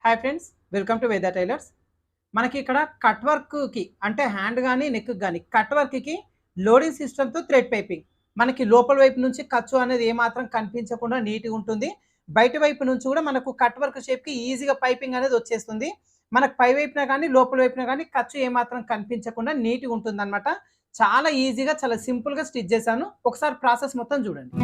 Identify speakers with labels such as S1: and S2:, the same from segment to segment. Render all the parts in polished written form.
S1: Hi friends, welcome to Veda tailors. మనకి ఇక్కడ cut వర్క్కి అంటే హ్యాండ్ కానీ నెక్ కానీ కట్ వర్క్కి లోడింగ్ సిస్టమ్తో థ్రెడ్ పైపింగ్. మనకి లోపల వైపు నుంచి ఖర్చు అనేది ఏమాత్రం కనిపించకుండా నీట్గా ఉంటుంది. బయట వైపు నుంచి కూడా మనకు కట్ వర్క్ షేప్కి ఈజీగా పైపింగ్ అనేది వచ్చేస్తుంది. మనకు పై వైపున కానీ లోపల వైపున కానీ ఖర్చు ఏమాత్రం కనిపించకుండా నీట్గా ఉంటుంది అనమాట. చాలా ఈజీగా చాలా సింపుల్గా స్టిచ్ చేశాను. ఒకసారి ప్రాసెస్ మొత్తం చూడండి.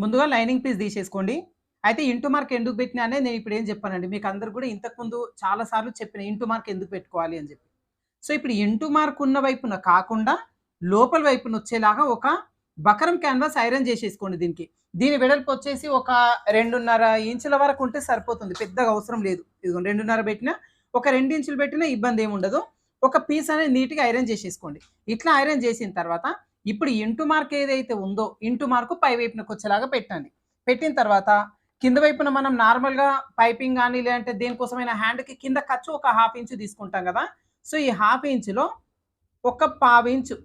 S1: ముందుగా లైనింగ్ పీస్ తీసేసుకోండి. అయితే ఇంటూ మార్క్ ఎందుకు పెట్టినా అనేది నేను ఇప్పుడు ఏం చెప్పానండి. మీకు అందరికి కూడా ఇంతకుముందు చాలా సార్లు చెప్పిన ఇంటూ మార్క్ ఎందుకు పెట్టుకోవాలి అని చెప్పి. సో ఇప్పుడు ఇంటూ మార్క్ ఉన్న వైపున కాకుండా లోపల వైపున వచ్చేలాగా ఒక బకరం క్యాన్వాస్ ఐరన్ చేసేసుకోండి దీనికి. దీని వెడల్పు వచ్చేసి ఒక 2.5 ఇంచుల వరకు ఉంటే సరిపోతుంది. పెద్దగా అవసరం లేదు. ఇదిగోండి 2.5 పెట్టినా ఒక 2 ఇంచులు పెట్టినా ఇబ్బంది ఏమి ఉండదు. ఒక పీస్ అనేది నీట్గా ఐరన్ చేసేసుకోండి. ఇట్లా ఐరన్ చేసిన తర్వాత ఇప్పుడు ఇంటూ మార్క్ ఏదైతే ఉందో ఇంటూ మార్కు పై వైపునకు వచ్చేలాగా పెట్టండి. పెట్టిన తర్వాత కింద వైపున మనం నార్మల్గా పైపింగ్ కానీ లేదంటే దేనికోసమైనా హ్యాండ్కి కింద ఖర్చు ఒక 1/2 ఇంచు తీసుకుంటాం కదా. సో ఈ 1/2 ఇంచులో ఒక 1/4 ఇంచు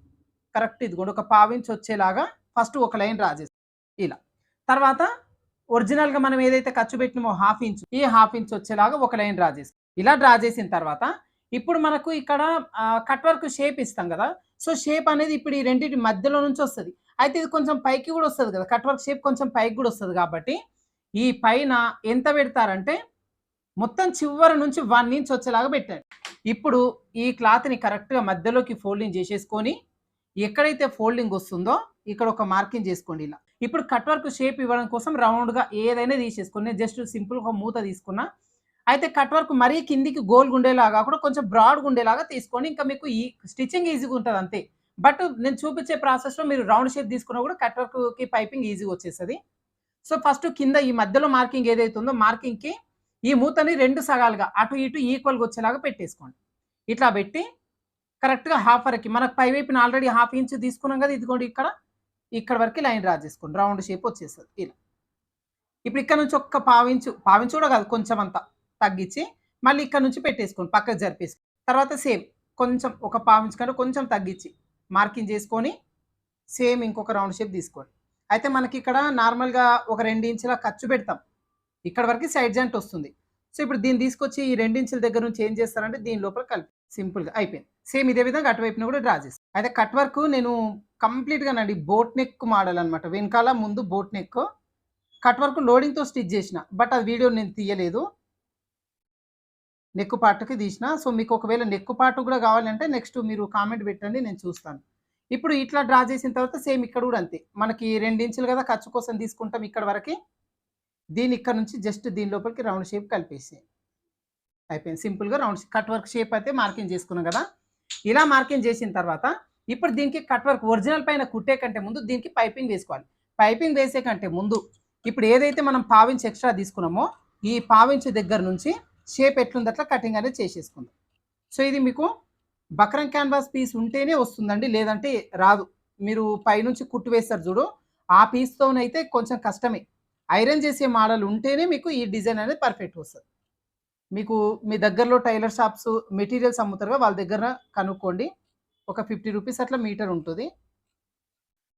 S1: కరెక్ట్ ఇదిగోండి ఒక 1/4 ఇంచు వచ్చేలాగా ఫస్ట్ ఒక లైన్ డ్రా చేస్తాం ఇలా. తర్వాత ఒరిజినల్గా మనం ఏదైతే ఖర్చు పెట్టినామో 1/2 ఇంచు ఈ 1/2 ఇంచు వచ్చేలాగా ఒక లైన్ డ్రా చేస్తాం. ఇలా డ్రా చేసిన తర్వాత ఇప్పుడు మనకు ఇక్కడ కట్ వర్క్ షేప్ ఇస్తాం కదా. సో షేప్ అనేది ఇప్పుడు ఈ రెండింటి మధ్యలో నుంచి వస్తుంది. అయితే ఇది కొంచెం పైకి కూడా వస్తుంది కదా, కట్ వర్క్ షేప్ కొంచెం పైకి కూడా వస్తుంది. కాబట్టి ఈ పైన ఎంత పెడతారంటే మొత్తం చివరి నుంచి 1 ఇంచ్ వచ్చేలాగా పెట్టండి. ఇప్పుడు ఈ క్లాత్ని కరెక్ట్గా మధ్యలోకి ఫోల్డింగ్ చేసేసుకొని ఎక్కడైతే ఫోల్డింగ్ వస్తుందో ఇక్కడ ఒక మార్కింగ్ చేసుకోండి ఇలా. ఇప్పుడు కట్ వర్క్ షేప్ ఇవ్వడం కోసం రౌండ్గా ఏదైనా తీసేసుకోండి. నేను జస్ట్ సింపుల్గా ఒక మూత తీసుకున్నా. అయితే కట్ వర్క్ మరీ కిందికి గోల్ గుండేలాగా కూడా కొంచెం బ్రాడ్ గుండేలాగా తీసుకొని ఇంకా మీకు ఈ స్టిచ్చింగ్ ఈజీగా ఉంటుంది అంతే. బట్ నేను చూపించే ప్రాసెస్లో మీరు రౌండ్ షేప్ తీసుకున్నా కూడా కట్ వర్క్కి పైపింగ్ ఈజీగా వచ్చేస్తుంది. సో ఫస్ట్ కింద ఈ మధ్యలో మార్కింగ్ ఏదైతే ఉందో మార్కింగ్కి ఈ మూతని 2 సగాలుగా అటు ఇటు ఈక్వల్గా వచ్చేలాగా పెట్టేసుకోండి. ఇట్లా పెట్టి కరెక్ట్గా హాఫ్ వరకు మనకు పై వైపున ఆల్రెడీ 1/2 ఇంచు తీసుకున్నాం కదా, ఇదిగోండి ఇక్కడ వరకు లైన్ డ్రా చేసుకోండి. రౌండ్ షేప్ వచ్చేస్తుంది ఇలా. ఇప్పుడు ఇక్కడ నుంచి ఒక 1/4 ఇంచు కూడా కాదు కొంచెం అంతా తగ్గించి మళ్ళీ ఇక్కడ నుంచి పెట్టేసుకోండి, పక్కకు జరిపేసి. తర్వాత సేమ్ కొంచెం ఒక 1/4 ఇంచు కంటే కొంచెం తగ్గించి మార్కింగ్ చేసుకొని సేమ్ ఇంకొక రౌండ్ షేప్ తీసుకోండి. అయితే మనకి ఇక్కడ నార్మల్గా ఒక 2 ఇంచుల ఖర్చు పెడతాం, ఇక్కడ వరకు సైడ్ జాయింట్ వస్తుంది. సో ఇప్పుడు దీన్ని తీసుకొచ్చి ఈ 2 ఇంచుల దగ్గర నుంచి ఏం చేస్తారంటే దీని లోపల కలిపి సింపుల్గా అయిపోయింది. సేమ్ ఇదే విధంగా అటువైపున కూడా డ్రా చేస్తాం. అయితే కట్ వర్క్ నేను కంప్లీట్గానండి బోట్ నెక్ మోడల్ అనమాట, వెనకాల ముందు బోట్ నెక్ కట్ వర్క్ లోడింగ్తో స్టిచ్ చేసిన. బట్ ఆ వీడియో నేను తీయలేదు, నెక్ పార్ట్కి తీసిన. సో మీకు ఒకవేళ నెక్ పార్ట్ కూడా కావాలంటే నెక్స్ట్ మీరు కామెంట్ పెట్టండి, నేను చూస్తాను. ఇప్పుడు ఇట్లా డ్రా చేసిన తర్వాత సేమ్ ఇక్కడ కూడా అంతే. మనకి 2 ఇంచులు కదా ఖర్చు కోసం తీసుకుంటాం ఇక్కడ వరకు. దీని ఇక్కడ నుంచి జస్ట్ దీని లోపలికి రౌండ్ షేప్ కలిపేసి అయిపోయింది. సింపుల్గా రౌండ్ కట్ వర్క్ షేప్ అయితే మార్కింగ్ చేసుకున్నాం కదా. ఇలా మార్కింగ్ చేసిన తర్వాత ఇప్పుడు దీనికి కట్ వర్క్ ఒరిజినల్ పైన కుట్టే కంటే ముందు దీనికి పైపింగ్ వేసుకోవాలి. పైపింగ్ వేసే కంటే ముందు ఇప్పుడు ఏదైతే మనం 1/4 ఇంచు ఎక్స్ట్రా తీసుకున్నామో ఈ 1/4 ఇంచు దగ్గర నుంచి షేప్ ఎట్లుంది అట్లా కటింగ్ అనేది చేసేసుకుందాం. సో ఇది మీకు బక్రం క్యాన్వాస్ పీస్ ఉంటేనే వస్తుందండి, లేదంటే రాదు. మీరు పైనుంచి కుట్టు వేస్తారు చూడు, ఆ పీస్తోనైతే కొంచెం కష్టమే. ఐరన్ చేసే మోడల్ ఉంటేనే మీకు ఈ డిజైన్ అనేది పర్ఫెక్ట్ వస్తుంది. మీకు మీ దగ్గరలో టైలర్ షాప్స్ మెటీరియల్స్ అమ్ముతారుగా, వాళ్ళ దగ్గర కనుక్కోండి. ఒక 50 రూపీస్ అట్లా మీటర్ ఉంటుంది.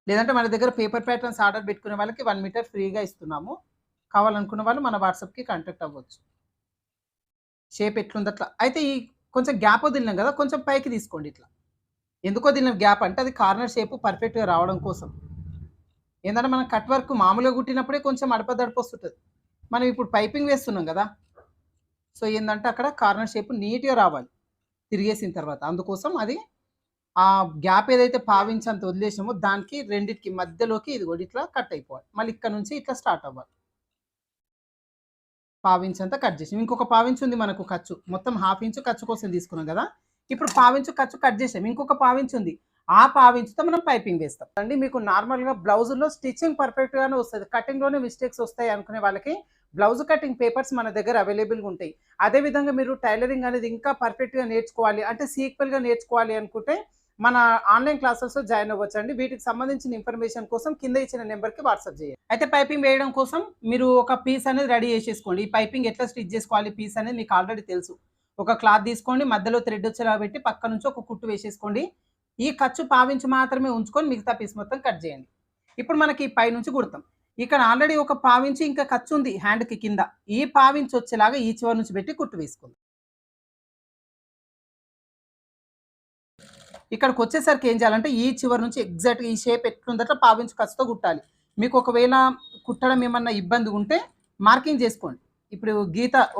S1: లేదంటే మన దగ్గర పేపర్ ప్యాటర్న్స్ ఆర్డర్ పెట్టుకునే వాళ్ళకి 1 మీటర్ ఫ్రీగా ఇస్తున్నాము. కావాలనుకున్న వాళ్ళు మన వాట్సాప్కి కాంటాక్ట్ అవ్వచ్చు. షేప్ ఎట్లుంది అట్లా. అయితే ఈ కొంచెం గ్యాప్ వదిలినాం కదా, కొంచెం పైకి తీసుకోండి ఇట్లా. ఎందుకు వదిలిన గ్యాప్ అంటే అది కార్నర్ షేప్ పర్ఫెక్ట్గా రావడం కోసం. ఏంటంటే మనం కట్ వర్క్ మామూలుగా కుట్టినప్పుడే కొంచెం అడపదడప వస్తుంటుంది, మనం ఇప్పుడు పైపింగ్ వేస్తున్నాం కదా. సో ఏంటంటే అక్కడ కార్నర్ షేప్ నీట్గా రావాలి తిరిగేసిన తర్వాత. అందుకోసం అది ఆ గ్యాప్ ఏదైతే 1/4 ఇంచు అంత వదిలేసామో దానికి రెండింటికి మధ్యలోకి ఇది కూడా ఇట్లా కట్ అయిపోవాలి. మళ్ళీ ఇక్కడ నుంచి ఇట్లా స్టార్ట్ అవ్వాలి. 1/4 ఇంచు అంతా కట్ చేసాం. ఇంకొక 1/4 ఇంచు ఉంది మనకు ఖర్చు, మొత్తం 1/2 ఇంచు ఖర్చు కోసం తీసుకున్నాం కదా. ఇప్పుడు 1/4 ఇంచు ఖర్చు కట్ చేసాం, ఇంకొక 1/4 ఇంచు ఉంది. ఆ 1/4 ఇంచుతో మనం పైపింగ్ వేస్తాం అండి. మీకు నార్మల్గా బ్లౌజుల్లో స్టిచ్చింగ్ పర్ఫెక్ట్గానే వస్తుంది, కటింగ్లోనే మిస్టేక్స్ వస్తాయి అనుకునే వాళ్ళకి బ్లౌజ్ కటింగ్ పేపర్స్ మన దగ్గర అవైలబుల్గా ఉంటాయి. అదేవిధంగా మీరు టైలరింగ్ అనేది ఇంకా పర్ఫెక్ట్గా నేర్చుకోవాలి అంటే సీక్వెల్గా నేర్చుకోవాలి అనుకుంటే మన ఆన్లైన్ క్లాసెస్లో జాయిన్ అవ్వచ్చు అండి. వీటికి సంబంధించిన ఇన్ఫర్మేషన్ కోసం కింద ఇచ్చిన నెంబర్కి వాట్సాప్ చేయండి. అయితే పైపింగ్ వేయడం కోసం మీరు ఒక పీస్ అనేది రెడీ చేసేసుకోండి. ఈ పైపింగ్ ఎట్లా స్టిచ్ చేసుకోవాలి పీస్ అనేది మీకు ఆల్రెడీ తెలుసు. ఒక క్లాత్ తీసుకోండి, మధ్యలో థ్రెడ్ వచ్చేలా పెట్టి పక్క నుంచి ఒక కుట్టు వేసేసుకోండి. ఈ ఖర్చు 1/4 ఇంచు మాత్రమే ఉంచుకొని మిగతా పీస్ మొత్తం కట్ చేయండి. ఇప్పుడు మనకి పైనుంచి కుడతాం. ఇక్కడ ఆల్రెడీ ఒక పావించి ఇంకా ఖర్చు ఉంది హ్యాండ్‌కి కింద. ఈ పావించి వచ్చేలాగా ఈ చివరి నుంచి పెట్టి కుట్టు వేసుకుందాం. ఇక్కడికొచ్చేసరికి ఏం చేయాలంటే ఈ చివరి నుంచి ఎగ్జాక్ట్‌గా ఈ షేప్ ఎట్లుందో అట్లా పావించి ఖర్చుతో కుట్టాలి. మీకు ఒకవేళ కుట్టడం ఏమన్నా ఇబ్బంది ఉంటే మార్కింగ్ చేసుకోండి. ఇప్పుడు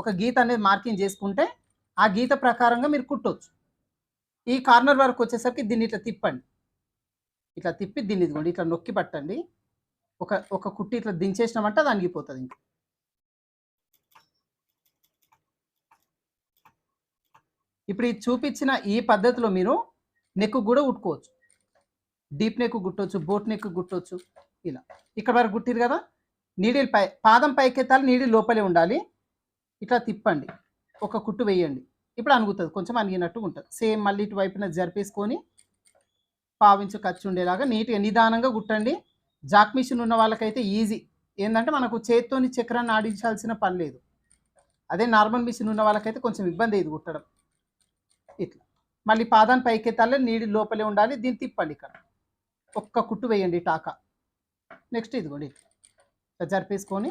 S1: ఒక గీత అనేది మార్కింగ్ చేసుకుంటే ఆ గీత ప్రకారంగా మీరు కుట్టొచ్చు. ఈ కార్నర్ వరకు వచ్చేసరికి దీన్ని ఇట్లా తిప్పండి. ఇట్లా తిప్పి దీన్ని ఇదిగోండి ఇట్లా నొక్కి పట్టండి. ఒక కుట్టి ఇట్లా దించేసినామంటే అది అణిగిపోతది ఇంక. ఇప్పుడు ఈ చూపించిన ఈ పద్ధతిలో మీరు నెక్ కూడా కుట్టుకోవచ్చు. డీప్ నెక్ కుట్టొచ్చు, బోట్ నెక్ కుట్టొచ్చు. ఇలా ఇక్కడ వరకు కుట్టిరు కదా, నీడిల్ పాదం పైకెత్తాలి, నీడిల్ లోపలే ఉండాలి. ఇట్లా తిప్పండి, ఒక కుట్టు వేయండి. ఇప్పుడు అణుగుతుంది, కొంచెం అణిగినట్టు ఉంటుంది. సేమ్ మళ్ళీ ఇటు వైపున జరిపేసుకొని పావించు ఖర్చు ఉండేలాగా నీట్గా నిదానంగా కుట్టండి. జాక్ మిషన్ ఉన్న వాళ్ళకైతే ఈజీ. ఏంటంటే మనకు చేత్తోని చక్రాన్ని ఆడించాల్సిన పని లేదు. అదే నార్మల్ మిషన్ ఉన్న వాళ్ళకైతే కొంచెం ఇబ్బంది ఇది కుట్టడం. ఇట్లా మళ్ళీ పాదాన్ని పైకెత్తాలి, నీడి లోపలే ఉండాలి. దీన్ని తిప్పండి, ఇక్కడ ఒక్క కుట్టు వేయండి టాకా. నెక్స్ట్ ఇదిగోండి ఇట్లా జరిపేసుకొని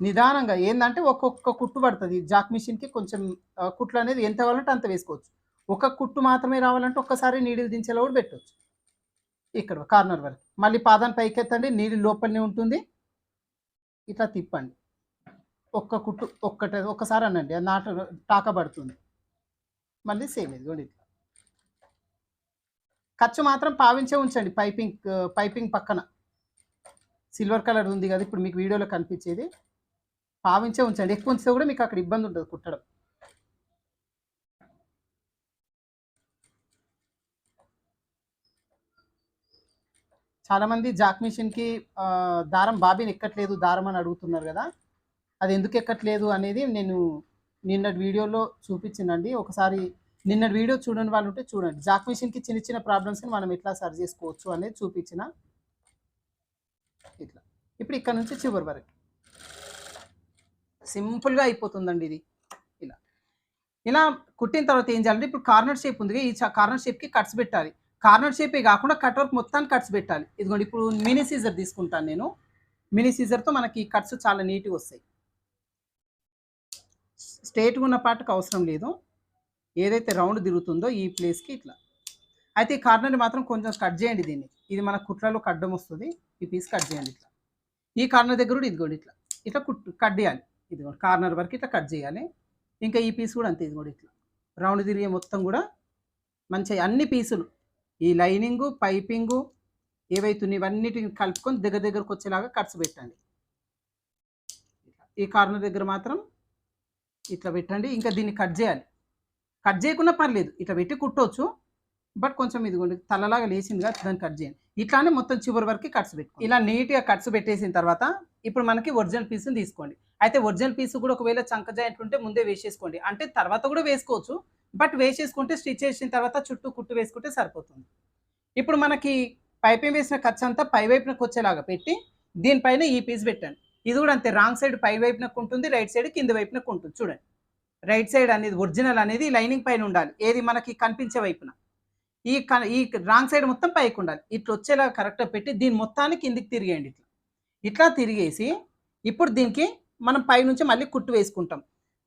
S1: నిదానంగా ఏంటంటే ఒక్కొక్క కుట్టు పడుతుంది. జాక్ మిషన్కి కొంచెం కుట్లు అనేది ఎంత కావాలంటే అంత వేసుకోవచ్చు. ఒక కుట్టు మాత్రమే రావాలంటే ఒక్కసారి నీడిల్ దించేలా కూడా పెట్టవచ్చు. ఇక్కడ కార్నర్ వరకు మళ్ళీ పాదాన్ని పైకెత్తండి, నీడిల్ లోపలనే ఉంటుంది. ఇట్లా తిప్పండి, ఒక్క కుట్టు ఒక్కసారి అనండి, అది టాకా పడుతుంది. మళ్ళీ సేమ్ ఇదిగోండి ఇట్లా ఖర్చు మాత్రం పావించే ఉంచండి. పైపింగ్ పక్కన సిల్వర్ కలర్ ఉంది కదా ఇప్పుడు మీకు వీడియోలో కనిపించేది, పావించే ఉంచండి. ఎక్కువ ఉంచితే కూడా మీకు అక్కడ ఇబ్బంది ఉంటుంది కుట్టడం. చాలామంది జాక్ మిషన్కి దారం బాబిన్ ఎక్కట్లేదు దారం అని అడుగుతున్నారు కదా. అది ఎందుకు ఎక్కట్లేదు అనేది నేను నిన్నటి వీడియోలో చూపించినండి. ఒకసారి నిన్నటి వీడియో చూడని వాళ్ళు ఉంటే చూడండి. జాక్ మిషన్కి చిన్న చిన్న ప్రాబ్లమ్స్ని మనం ఎట్లా సరి చేసుకోవచ్చు అనేది చూపించిన. ఇట్లా ఇప్పుడు ఇక్కడ నుంచి చివరి వరకు సింపుల్గా అయిపోతుందండి ఇది. ఇలా కుట్టిన తర్వాత ఏం చేయాలంటే ఇప్పుడు కార్నర్ షేప్ ఉంది, ఈ కార్నర్ షేప్కి కట్స్ పెట్టాలి. కార్నర్ షేపే కాకుండా కట్ వర్క్ మొత్తానికి కట్స్ పెట్టాలి. ఇదిగోండి ఇప్పుడు మినీ సీజర్ తీసుకుంటాను నేను. మినీ సీజర్తో మనకి కట్స్ చాలా నీట్గా వస్తాయి. స్ట్రేట్గా ఉన్న పార్ట్కి అవసరం లేదు, ఏదైతే రౌండ్ తిరుగుతుందో ఈ ప్లేస్కి ఇట్లా. అయితే ఈ కార్నర్ని మాత్రం కొంచెం కట్ చేయండి. దీన్ని ఇది మన కుట్లలో కడ్డం వస్తుంది, ఈ పీస్ కట్ చేయండి ఇట్లా. ఈ కార్నర్ దగ్గర కూడా ఇదిగోండి ఇట్లా ఇట్లా కట్ చేయాలి. ఇదిగోండి కార్నర్ వరకు ఇట్లా కట్ చేయాలి. ఇంకా ఈ పీస్ కూడా అంతే, ఇదిగోండి ఇట్లా రౌండ్ తిరిగే మొత్తం కూడా మంచిగా అన్ని పీసులు ఈ లైనింగు పైపింగు ఏవైతున్నాయి ఇవన్నిటిని కలుపుకొని దగ్గరకు వచ్చేలాగా కట్స్ పెట్టండి. ఈ కార్నర్ దగ్గర మాత్రం ఇట్లా పెట్టండి. ఇంకా దీన్ని కట్ చేయాలి. కట్ చేయకుండా పర్లేదు, ఇట్లా పెట్టి కుట్టవచ్చు. బట్ కొంచెం ఇదిగోండి తలలాగా లేచిందిగా, దాన్ని కట్ చేయండి. ఇట్లానే మొత్తం చివరి వరకు కట్స్ పెట్టుకోండి. ఇలా నీట్గా కట్స్ పెట్టేసిన తర్వాత ఇప్పుడు మనకి ఒరిజినల్ పీస్ని తీసుకోండి. అయితే ఒరిజినల్ పీస్ కూడా ఒకవేళ చంక జాయింట్లు ఉంటే ముందే వేసేసుకోండి, అంటే తర్వాత కూడా వేసుకోవచ్చు. బట్ వేసేసుకుంటే స్టిచ్ చేసిన తర్వాత చుట్టూ కుట్టు వేసుకుంటే సరిపోతుంది. ఇప్పుడు మనకి పైపింగ్ వేసిన ఖర్చు అంతా పై వైపునకు వచ్చేలాగా పెట్టి దీనిపైన ఈ పీస్ పెట్టండి. ఇది కూడా అంతే, రాంగ్ సైడ్ పై వైపునకు ఉంటుంది, రైట్ సైడ్ కింద వైపునకు ఉంటుంది. చూడండి, రైట్ సైడ్ అనేది ఒరిజినల్ అనేది లైనింగ్ పైన ఉండాలి, ఏది మనకి కనిపించే వైపున. ఈ రాంగ్ సైడ్ మొత్తం పైకి ఉండాలి. ఇట్లా వచ్చేలాగా కరెక్ట్గా పెట్టి దీని మొత్తాన్ని కిందికి తిరిగేయండి. ఇట్లా తిరిగేసి ఇప్పుడు దీనికి మనం పై నుంచి మళ్ళీ కుట్టు వేసుకుంటాం.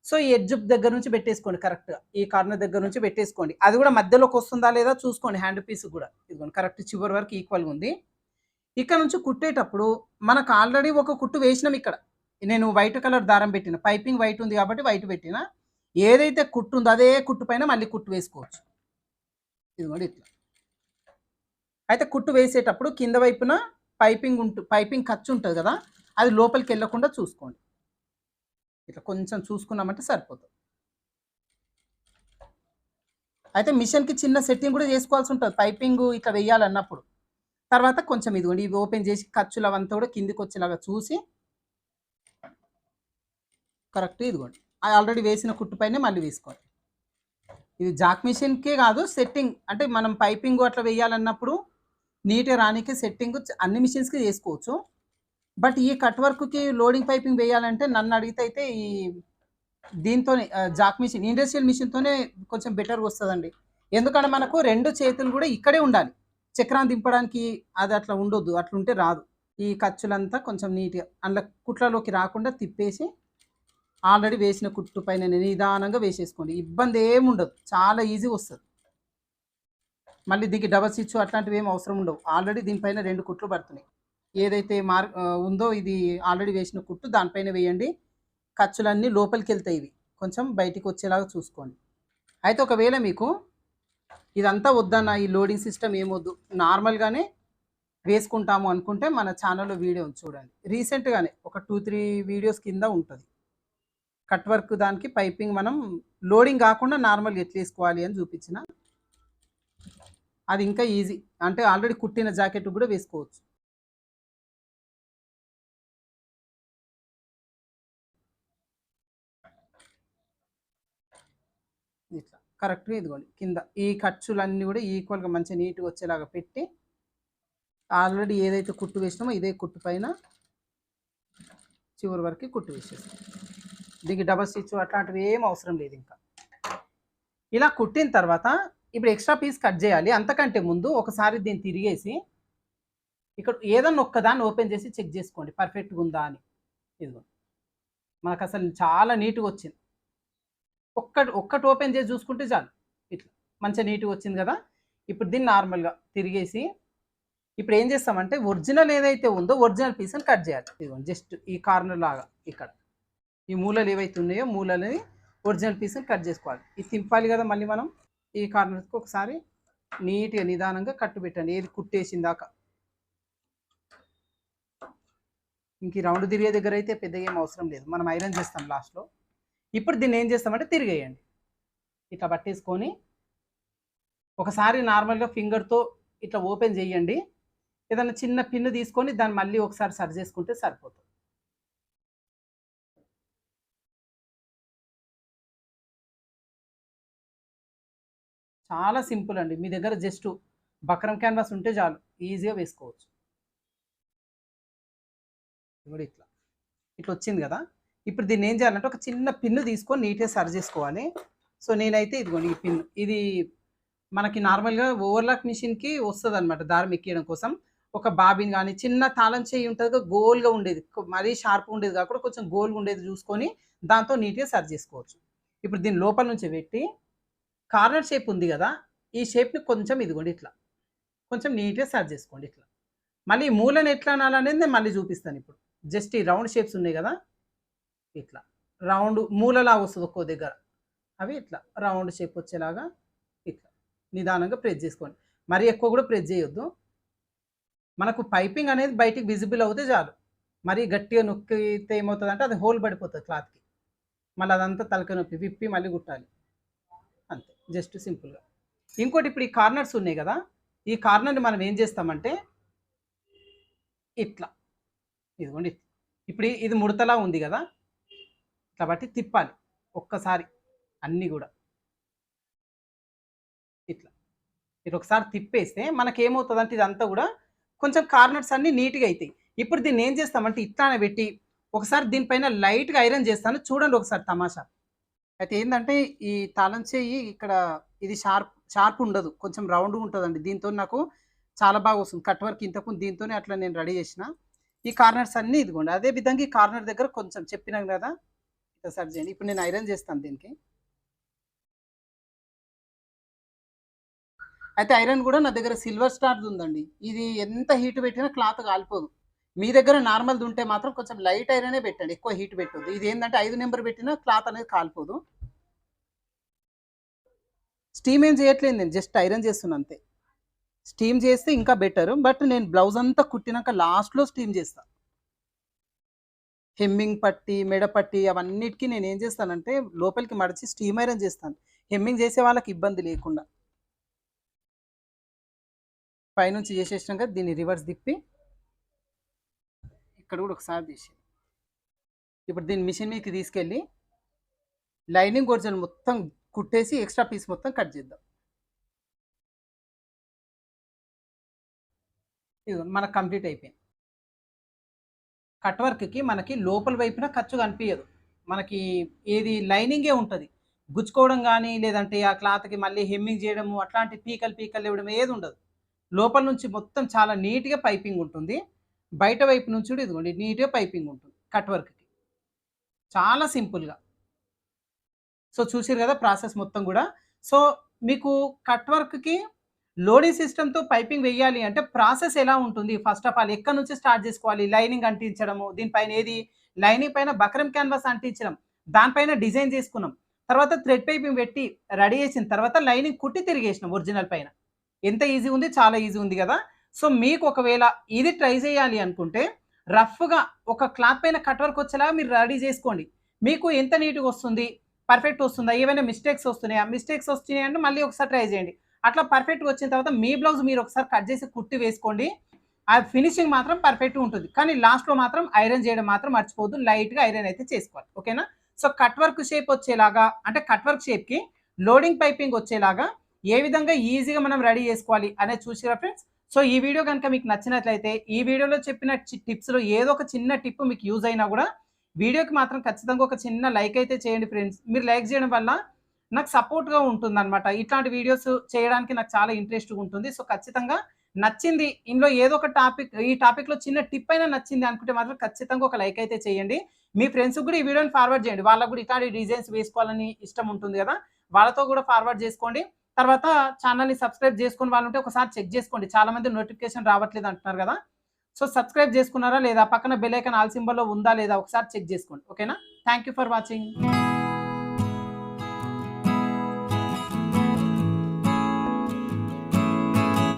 S1: సో ఈ ఎడ్జ్ దగ్గర నుంచి పెట్టేసుకోండి, కరెక్ట్గా ఈ కార్నర్ దగ్గర నుంచి పెట్టేసుకోండి. అది కూడా మధ్యలోకి వస్తుందా లేదా చూసుకోండి. హ్యాండ్ పీస్ కూడా ఇదిగోండి కరెక్ట్ చివరి వరకు ఈక్వల్గా ఉంది. ఇక్కడ నుంచి కుట్టేటప్పుడు మనకు ఆల్రెడీ ఒక కుట్టు వేసినాం. ఇక్కడ నేను వైట్ కలర్ దారం పెట్టిన, పైపింగ్ వైట్ ఉంది కాబట్టి వైట్ పెట్టిన. ఏదైతే కుట్టు ఉందో అదే కుట్టు పైన మళ్ళీ కుట్టు వేసుకోవచ్చు. ఇదిగోండి ఇట్లా. అయితే కుట్టు వేసేటప్పుడు కింద వైపున పైపింగ్ ఖర్చు ఉంటుంది కదా, అది లోపలికి వెళ్ళకుండా చూసుకోండి. ఇట్లా కొంచెం చూసుకున్నామంటే సరిపోతుంది. అయితే మిషన్కి చిన్న సెట్టింగ్ కూడా చేసుకోవాల్సి ఉంటుంది పైపింగ్ ఇట్లా వేయాలన్నప్పుడు. తర్వాత కొంచెం ఇదిగోండి ఇవి ఓపెన్ చేసి ఖర్చులు అవంతా కూడా కిందికి వచ్చేలాగా చూసి కరెక్ట్ ఇదిగోండి ఆల్రెడీ వేసిన కుట్టు పైన మళ్ళీ వేసుకోవాలి. ఇది జాక్ మిషన్కే కాదు, సెట్టింగ్ అంటే మనం పైపింగ్ అట్లా వేయాలన్నప్పుడు నీట్గా రానికి సెట్టింగ్ అన్ని మిషన్స్కి చేసుకోవచ్చు. బట్ ఈ కట్ వర్క్కి లోడింగ్ పైపింగ్ వేయాలంటే నన్ను అడిగితే అయితే ఈ దీంతోనే జాక్ మిషన్ ఇండస్ట్రియల్ మిషన్తోనే కొంచెం బెటర్గా వస్తుందండి. ఎందుకంటే మనకు రెండు చేతులు కూడా ఇక్కడే ఉండాలి. చక్రాన్ని దింపడానికి అది అట్లా ఉండొద్దు. అట్లుంటే రాదు. ఈ ఖర్చులంతా కొంచెం నీట్‌గా అందులో కుట్లలోకి రాకుండా తిప్పేసి ఆల్రెడీ వేసిన కుట్టు పైన నిదానంగా వేసేసుకోండి. ఇబ్బందేముండదు. చాలా ఈజీగొస్తది. మళ్ళీ దీనికి డబల్ స్టిచ్ అట్లాంటివి ఏమి అవసరం ఉండవు. ఆల్రెడీ దీనిపైన 2 కుట్లు పడుతున్నాయి. ఏదైతే ఉందో ఇది ఆల్రెడీ వేసిన కుట్టు దానిపైన వేయండి. ఖర్చులన్నీ లోపలికెళ్తాయి ఇవి. కొంచెం బయటికొచ్చేలాగా చూసుకోండి. అయితే ఒకవేళ మీకు ఇదంతా వద్దన్న ఈ లోడింగ్ సిస్టమ్ ఏమొద్దు. నార్మల్‌గానే వేసుకుంటాము అనుకుంటే మన ఛానల్‌లో వీడియో ఉంది చూడండి. రీసెంట్‌గానే ఒక 2, 3 వీడియోస్ కింద ఉంటది. కట్ వర్క్ దానికి పైపింగ్ మనం లోడింగ్ గాకుండా నార్మల్‌గా ఎట్లేసుకోవాలి అని చూపించిన. అది ఇంకా ఈజీ. అంటే ఆల్రెడీ కుట్టిన జాకెట్ కూడా వేసుకోవచ్చు. ఇట్లా కరెక్ట్‌గా ఇదిగోండి కింద ఈ ఖర్చులన్నీ కూడా ఈక్వల్‌గా మంచిగా నీట్‌గా వచ్చేలాగా పెట్టి ఆల్రెడీ ఏదైతే కుట్టు వేసినామో ఇదే కుట్టు పైన చివరి వరకు కుట్టు వేసేస్తాం. దీనికి డబల్ స్టిచ్ అట్లాంటివి ఏం అవసరం లేదు ఇంకా. ఇలా కుట్టిన తర్వాత ఇప్పుడు ఎక్స్ట్రా పీస్ కట్ చేయాలి. అంతకంటే ముందు ఒకసారి దీన్ని తిరిగేసి ఇక్కడ ఏదన్నా ఒక్కదాన్ని ఓపెన్ చేసి చెక్ చేసుకోండి పర్ఫెక్ట్‌గా ఉందా అని. ఇదిగో మనకు అసలు చాలా నీట్‌గా వచ్చింది. ఒక్కటి ఓపెన్ చేసి చూసుకుంటే చాలు. ఇట్లా మంచిగా నీట్‌గా వచ్చింది కదా! ఇప్పుడు దీన్ని నార్మల్‌గా తిరిగేసి ఇప్పుడు ఏం చేస్తామంటే ఒరిజినల్ ఏదైతే ఉందో ఒరిజినల్ పీస్‌ని కట్ చేయాలి. ఇదిగోండి జస్ట్ ఈ కార్నర్ లాగా ఇక్కడ. ఈ మూలలు ఏవైతే ఉన్నాయో మూలలని ఒరిజినల్ పీస్‌ని కట్ చేసుకోవాలి. ఇది తింపాలి కదా మళ్ళీ మనం. ఈ కార్నర్‌కి ఒకసారి నీట్‌గా నిదానంగా కట్టు పెట్టండి. ఏది కుట్టేసిందాక. ఇంక ఈ రౌండ్ తిరిగే దగ్గర అయితే పెద్దగా ఏం అవసరం లేదు. మనం ఐరన్ చేస్తాం లాస్ట్‌లో. ఇప్పుడు దీన్ని ఏం చేస్తామంటే తిరిగేయండి. ఇట్లా పట్టేసుకొని ఒకసారి నార్మల్‌గా ఫింగర్‌తో ఇట్లా ఓపెన్ చేయండి. ఏదైనా చిన్న పిన్ తీసుకొని దాన్ని మళ్ళీ ఒకసారి సరి చేసుకుంటే సరిపోతుంది. చాలా సింపుల్ అండి. మీ దగ్గర జస్ట్ బక్రం క్యాన్వాస్ ఉంటే చాలు ఈజీగా వేసుకోవచ్చు. ఇప్పుడు ఇట్లా ఇట్లా వచ్చింది కదా! ఇప్పుడు దీన్ని ఏం చేయాలంటే ఒక చిన్న పిన్ను తీసుకొని నీట్‌గా సరి చేసుకోవాలి. సో నేనైతే ఇదిగోండి ఈ పిన్ ఇది మనకి నార్మల్‌గా ఓవర్‌లాక్ మిషన్‌కి వస్తదనమాట దారం ఎక్కియడం కోసం. ఒక బాబిన్ గాని చిన్న తాళం చెయ్యి ఉంటదిగా గోల్‌గా ఉండేది. మరీ షార్ప్‌గా ఉండేది కాకుండా కొంచెం గోల్‌గా ఉండేది చూసుకొని దాంతో నీట్‌గా సరి చేసుకోవచ్చు. ఇప్పుడు దీన్ని లోపల నుంచి పెట్టి కార్నర్ షేప్ ఉంది గదా! ఈ షేప్‌ని కొంచెం ఇదిగోండి ఇట్లా. కొంచెం నీట్‌గా సరి చేసుకోండి ఇట్లా. మళ్ళీ ఈ మూలను ఎట్లా అనాలనేది నేను మళ్ళీ చూపిస్తానిప్పుడు. జస్ట్ ఈ రౌండ్ షేప్స్ ఉన్నాయి గదా! ఇట్లా. రౌండ్ మూలలాగా వస్తది ఒక్కో దగ్గర. అవి ఇట్లా రౌండ్ షేప్ వచ్చేలాగా ఇట్లా నిదానంగా ప్రెస్ చేసుకోండి. మరీ ఎక్కువ కూడా ప్రెస్ చేయొద్దు. మనకు పైపింగ్ అనేది బయటికి విజిబుల్ అవుతే చాలు. మరీ గట్టిగా నొక్కితే ఏమవుతదంటే అది హోల్ పడిపోతది క్లాత్‌కి. మళ్ళీ అదంతా తలకాయ నొప్పి. విప్పి మళ్ళీ కుట్టాలి. అంతే. జస్ట్ సింపుల్‌గా. ఇంకోటి ఇప్పుడు ఈ కార్నర్స్ ఉన్నాయి గదా! ఈ కార్నర్‌ని మనం ఏం చేస్తామంటే ఇట్లా. ఇదిగోండి. ఇప్పుడు ఇది ముడతలా ఉంది గదా! ఇట్లా బట్టి తిప్పాలి. ఒక్కసారి అన్నీ గూడా. ఇట్లా. ఇదొకసారి తిప్పేస్తే మనకేమవుతదంటే ఇదంతా గూడా కొంచెం కార్నర్స్ అన్నీ నీట్‌గా అయితాయి. ఇప్పుడు దీన్ని ఏం చేస్తామంటే ఇట్లానే పెట్టి ఒకసారి దీనిపైన లైట్‌గా ఐరన్ చేస్తాను. చూడండి ఒకసారి తమాషా. అయితే ఏందంటే ఈ తాళం చెయ్యి ఇక్కడ ఇది షార్ప్ ఉండదు. కొంచెం రౌండ్‌గా ఉంటదండి. దీంతోని నాకు చాలా బాగా వస్తుంది. కట్ వర్క్ ఇంతకుముందు దీంతోనే అట్లా నేను రెడీ చేసిన. ఈ కార్నర్స్ అన్నీ ఇదిగోండి. అదే విధంగా ఈ కార్నర్ దగ్గర కొంచెం చెప్పినాను గదా! ఇట్లా సరి చేయండి. ఇప్పుడు నేను ఐరన్ చేస్తాను దీనికి. అయితే ఐరన్ గూడా నా దగ్గర సిల్వర్ స్టార్‌ది ఉందండి. ఇది ఎంత హీట్ పెట్టినా క్లాత్ కాలిపోదు. మీ దగ్గర నార్మల్‌ది ఉంటే మాత్రం కొంచెం లైట్ ఐరనే పెట్టండి. ఎక్కువ హీట్ పెట్టొద్దు. ఇదేందంటే 5 నంబర్ పెట్టినా క్లాత్ అనేది కాలిపోదు. స్టీమ్ ఏం చేయట్లేదు నేను. జస్ట్ ఐరన్ చేస్తున్నా అంతే. స్టీమ్ చేస్తే ఇంకా బెటర్. బట్ నేను బ్లౌజ్ అంతా కుట్టినాక లాస్ట్‌లో స్టీమ్ చేస్తా. హెమ్మింగ్ పట్టి, మెడ పట్టి అవన్నిటికి నేనేం చేస్తానంటే లోపలికి మడిచి స్టీమ్ ఐరన్ చేస్తాను. హెమ్మింగ్ చేసే వాళ్ళకి ఇబ్బంది లేకుండా. పైనుంచి చేసేసినాక దీన్ని రివర్స్ తిప్పి ఇక్కడ కూడా ఒకసారి తీసేయి. ఇప్పుడు దీన్ని మిషన్ మీదకి తీసుకెళ్ళి లైనింగ్ ఒరిజినల్ మొత్తం కుట్టేసి ఎక్స్ట్రా పీస్ మొత్తం కట్ చేద్దాం. ఇదిగోండి మనకు కంప్లీట్ అయిపోయింది. కట్ వర్క్‌కి మనకి లోపల వైపున ఖర్చు కనిపియదు. మనకి ఏది లైనింగే ఉంటది. గుచ్చుకోవడం గానీ, లేదంటే ఆ క్లాత్‌కి మళ్ళీ హెమ్మింగ్ చేయడము, అట్లాంటి పీకలు ఇవ్వడం ఏదుండదు. లోపల నుంచి మొత్తం చాలా నీట్‌గా పైపింగ్ ఉంటుంది. బయట వైపు నుంచి కూడా ఇదిగోండి నీట్‌గా పైపింగ్ ఉంటుంది కట్ వర్క్‌కి. చాలా సింపుల్‌గా. సో, చూసిర్రు గదా! ప్రాసెస్ మొత్తం గూడా. సో, మీకు కట్ వర్క్‌కి లోడింగ్ సిస్టమ్‌తో పైపింగ్ వెయ్యాలి అంటే ప్రాసెస్ ఎలా ఉంటుంది? ఫస్ట్ ఆఫ్ ఆల్ ఎక్కడి నుంచి స్టార్ట్ జేసుకోవాలి? లైనింగ్ అంటించడము, దీనిపైన ఏది లైనింగ్ పైన బక్రమ్ క్యాన్వాస్ అంటించడం, దానిపైన డిజైన్ జేసుకున్నాం. తర్వాత థ్రెడ్ పైపింగ్ పెట్టి రెడీ చేసిన తర్వాత లైనింగ్ కుట్టి తిరిగేసినాం ఒరిజినల్ పైన. ఎంత ఈజీ ఉంది? చాలా ఈజీ ఉంది గదా! సో, మీకు ఒకవేళ ఇది ట్రై చేయాలి అనుకుంటే రఫ్‌గా ఒక క్లాత్ పైన కట్ వర్క్ వచ్చేలాగా మీరు రెడీ జేసుకోండి. మీకు ఎంత నీట్‌గా వస్తుంది? పర్ఫెక్ట్ వస్తుందా? ఏవైనా మిస్టేక్స్ వస్తున్నాయా? మిస్టేక్స్ వచ్చినాయంటే మళ్ళీ ఒకసారి ట్రై చేయండి. అట్లా పర్ఫెక్ట్‌గా వచ్చిన తర్వాత మీ బ్లౌజ్ మీరు ఒకసారి కట్ చేసి కుట్టి వేసుకోండి. ఆ ఫినిషింగ్ మాత్రం పర్ఫెక్ట్‌గా ఉంటుంది. కానీ లాస్ట్‌లో మాత్రం ఐరన్ చేయడం మాత్రం మర్చిపోవద్దు. లైట్‌గా ఐరన్ అయితే చేసుకోవాలి. ఓకేనా? సో, కట్ వర్క్ షేప్ వచ్చేలాగా అంటే కట్ వర్క్ షేప్‌కి లోడింగ్ పైపింగ్ వచ్చేలాగా ఏ విధంగా ఈజీగా మనం రెడీ చేసుకోవాలి అనేది చూసిర్రా ఫ్రెండ్స్? సో, ఈ వీడియో గనుక మీకు నచ్చినట్లయితే ఈ వీడియోలో చెప్పిన టిప్స్‌లో ఏదో ఒక చిన్న టిప్ మీకు యూజ్ అయినా గూడా వీడియోకి మాత్రం ఖచ్చితంగా ఒక చిన్న లైక్ అయితే చేయండి ఫ్రెండ్స్. మీరు లైక్ చేయడం వల్ల నాకు సపోర్ట్‌గా ఉంటుందనమాట. ఇట్లాంటి వీడియోస్ చేయడానికి నాకు చాలా ఇంట్రెస్ట్‌గా ఉంటుంది. సో, ఖచ్చితంగా నచ్చింది ఇందులో ఏదో ఒక ఈ టాపిక్‌లో చిన్న టిప్ అయినా నచ్చింది అనుకుంటే మాత్రం ఖచ్చితంగా ఒక లైక్ అయితే చేయండి. మీ ఫ్రెండ్స్‌కి కూడా ఈ వీడియోని ఫార్వర్డ్ చేయండి. వాళ్ళకి కూడా ఇట్లాంటి డిజైన్స్ వేసుకోవాలని ఇష్టం ఉంటుంది గదా! వాళ్ళతో కూడా ఫార్వర్డ్ చేసుకోండి. తర్వాత ఛానెల్‌ని సబ్స్క్రైబ్ చేసుకొని వాళ్ళుంటే ఒకసారి చెక్ చేసుకోండి. చాలా మంది నోటిఫికేషన్ రావట్లేదు అంటున్నారు గదా! సో, సబ్స్క్రైబ్ చేసుకున్నారా లేదా? పక్కన బెల్ ఐకాన్ ఆల్ సింబల్‌లో ఉందా లేదా? ఒకసారి చెక్ చేసుకోండి. ఓకేనా? Thank you for watching.